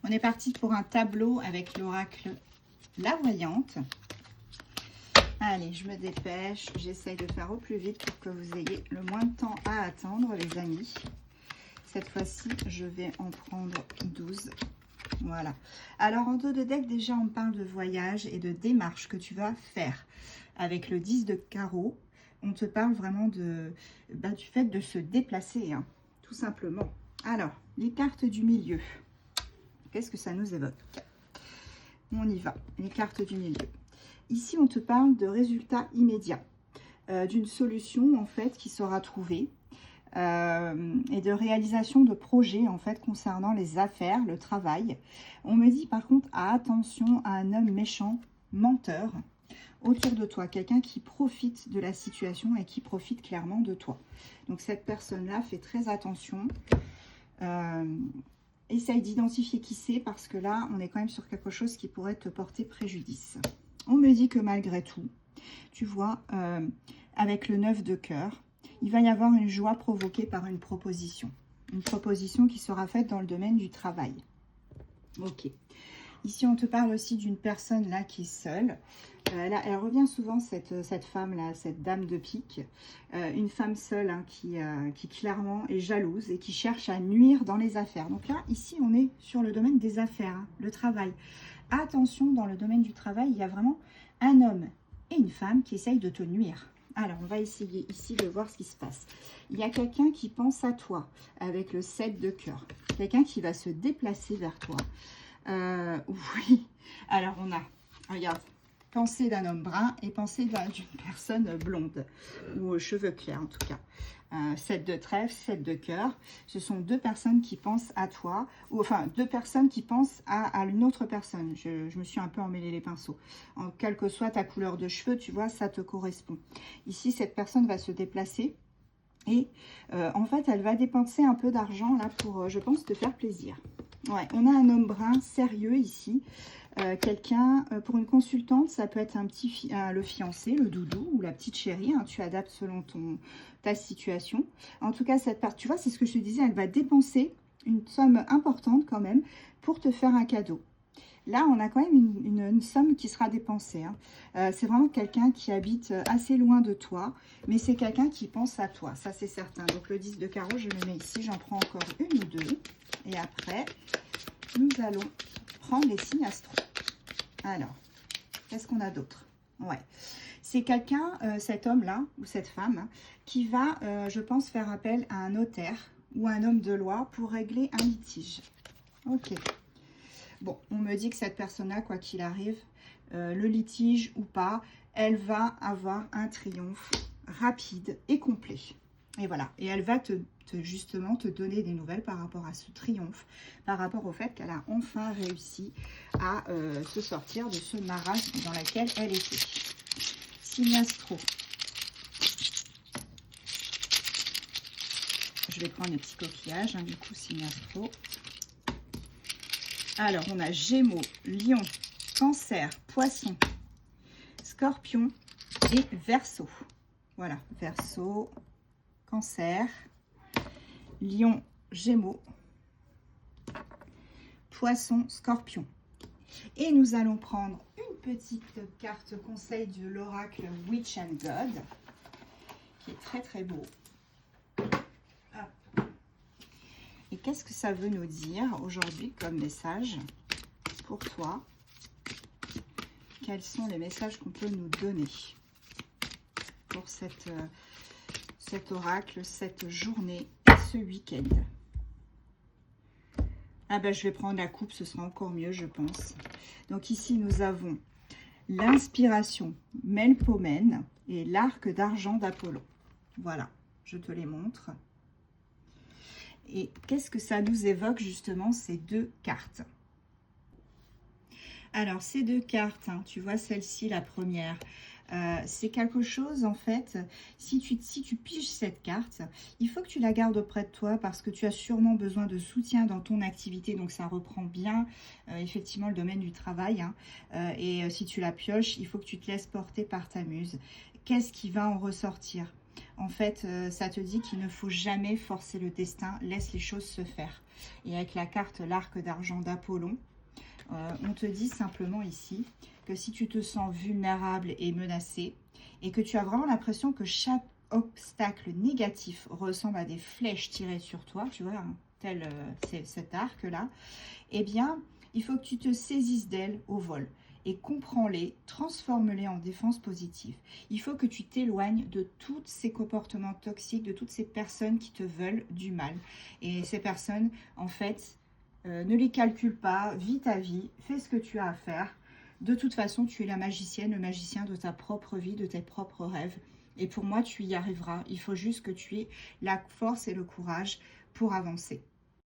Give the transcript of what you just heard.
On est parti pour un tableau avec l'oracle La Voyante. Allez, je me dépêche. J'essaye de faire au plus vite pour que vous ayez le moins de temps à attendre, les amis. Cette fois-ci, je vais en prendre 12. Voilà. Alors, en dos de deck, déjà, on parle de voyage et de démarche que tu vas faire. Avec le 10 de carreau, on te parle vraiment du fait de se déplacer, hein, tout simplement. Alors, les cartes du milieu. Qu'est-ce que ça nous évoque? On y va. Les cartes du milieu. Ici, on te parle de résultats immédiats, d'une solution, en fait, qui sera trouvée. Et de réalisation de projets en fait concernant les affaires, le travail. On me dit par contre attention à un homme méchant, menteur autour de toi, quelqu'un qui profite de la situation et qui profite clairement de toi. Donc cette personne-là, fait très attention. Essaye d'identifier qui c'est parce que là, on est quand même sur quelque chose qui pourrait te porter préjudice. On me dit que malgré tout, tu vois, avec le 9 de cœur, il va y avoir une joie provoquée par une proposition. Une proposition qui sera faite dans le domaine du travail. Ok. Ici, on te parle aussi d'une personne là qui est seule. Elle revient souvent, cette femme-là, cette dame de pique. Une femme seule hein, qui clairement est jalouse et qui cherche à nuire dans les affaires. Donc là, ici, on est sur le domaine des affaires, hein, le travail. Attention, dans le domaine du travail, il y a vraiment un homme et une femme qui essayent de te nuire. Alors, on va essayer ici de voir ce qui se passe. Il y a quelqu'un qui pense à toi avec le 7 de cœur. Quelqu'un qui va se déplacer vers toi. Oui. Alors, on a, regarde, pensée d'un homme brun et pensée d'une personne blonde. Ou aux cheveux clairs, en tout cas. 7 de trèfle, 7 de cœur. Ce sont deux personnes qui pensent à toi. Ou enfin, deux personnes qui pensent à une autre personne. Je me suis un peu emmêlé les pinceaux. En quelle que soit ta couleur de cheveux, tu vois, ça te correspond. Ici, cette personne va se déplacer. Et en fait, elle va dépenser un peu d'argent là pour, je pense, te faire plaisir. Ouais, on a un homme brun sérieux ici. Quelqu'un, pour une consultante, ça peut être le fiancé, le doudou ou la petite chérie. Hein, tu adaptes selon ta situation. En tout cas, cette part, tu vois, c'est ce que je te disais, elle va dépenser une somme importante quand même pour te faire un cadeau. Là, on a quand même une somme qui sera dépensée. Hein. C'est vraiment quelqu'un qui habite assez loin de toi, mais c'est quelqu'un qui pense à toi, ça c'est certain. Donc le 10 de carreau, je le mets ici, j'en prends encore une ou deux. Et après, nous allons prendre les signes astro. Alors, qu'est-ce qu'on a d'autre? Ouais, c'est quelqu'un, cet homme-là, ou cette femme, hein, qui va, je pense, faire appel à un notaire ou un homme de loi pour régler un litige. Ok. Bon, on me dit que cette personne-là, quoi qu'il arrive, le litige ou pas, elle va avoir un triomphe rapide et complet. Et voilà, et elle va justement te donner des nouvelles par rapport à ce triomphe, par rapport au fait qu'elle a enfin réussi à se sortir de ce marasme dans lequel elle était. Signe astro. Je vais prendre les petits coquillages, hein, du coup, signe astro. Alors, on a Gémeaux, Lion, Cancer, Poisson, Scorpion et Verseau. Voilà, Verseau, Cancer, Lion, Gémeaux, Poisson, Scorpion. Et nous allons prendre une petite carte conseil de l'oracle Witch and God, qui est très très beau. Et qu'est-ce que ça veut nous dire aujourd'hui comme message pour toi? Quels sont les messages qu'on peut nous donner pour cet oracle, cette journée et ce week-end? Ah ben, je vais prendre la coupe, ce sera encore mieux, je pense. Donc ici, nous avons l'inspiration Melpomène et l'arc d'argent d'Apollon. Voilà, je te les montre. Et qu'est-ce que ça nous évoque justement ces deux cartes? Alors ces deux cartes, hein, tu vois celle-ci, la première, c'est quelque chose en fait, si tu piges cette carte, il faut que tu la gardes auprès de toi parce que tu as sûrement besoin de soutien dans ton activité, donc ça reprend bien effectivement le domaine du travail, hein, et si tu la pioches, il faut que tu te laisses porter par ta muse. Qu'est-ce qui va en ressortir? En fait, ça te dit qu'il ne faut jamais forcer le destin, laisse les choses se faire. Et avec la carte l'arc d'argent d'Apollon, on te dit simplement ici que si tu te sens vulnérable et menacé, et que tu as vraiment l'impression que chaque obstacle négatif ressemble à des flèches tirées sur toi, tu vois, hein, tel c'est cet arc-là, eh bien, il faut que tu te saisisses d'elles au vol et comprends-les, transforme-les en défense positive. Il faut que tu t'éloignes de tous ces comportements toxiques, de toutes ces personnes qui te veulent du mal. Et ces personnes, en fait, ne les calcule pas, vis ta vie, fais ce que tu as à faire. De toute façon, tu es la magicienne, le magicien de ta propre vie, de tes propres rêves. Et pour moi, tu y arriveras. Il faut juste que tu aies la force et le courage pour avancer.